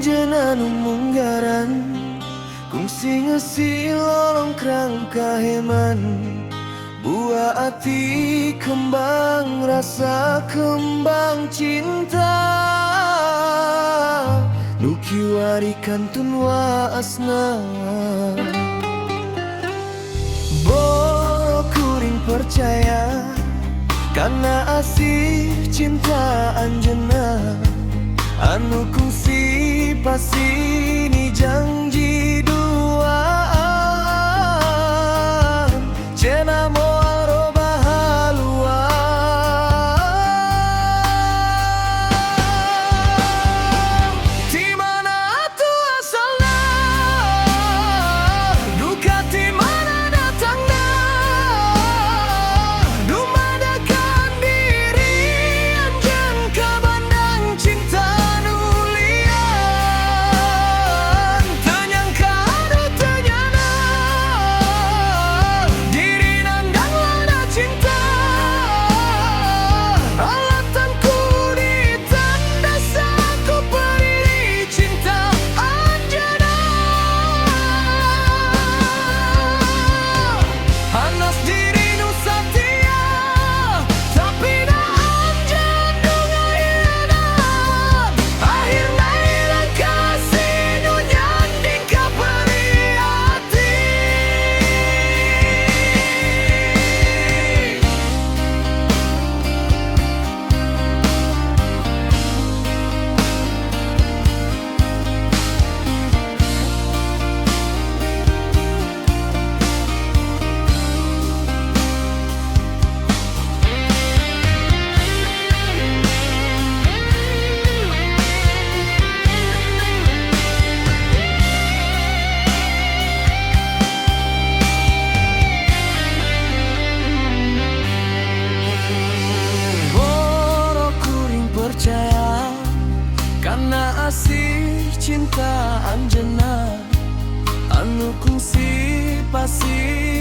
Anjeunna nu munggaran kungsi ngeusi lolong krang kaheman, buah ati kembang rasa kembang cinta, nu kiwari kantun waasna. Boh kuring percaya karena asih cinta anjeunna, anu kungsi pasti ni janji duaan, cenah moal roba haluan. Ti mana atuh asalna, duka ti mana datangna, dumadakan diri anjeun ka bandang cinta nu lian. Teu nyangka anu teu nyana, diri nandang lana cinta, alatanku ditandasa ku periri cinta anjeunna. Hanas diri nu satia, tapi na anjeun nu ngahianat. Akhirna ilang kasih nu nyanding ka perih hati. Boro kuring percaya karena asih cinta anjeunna, anu kungsi pasti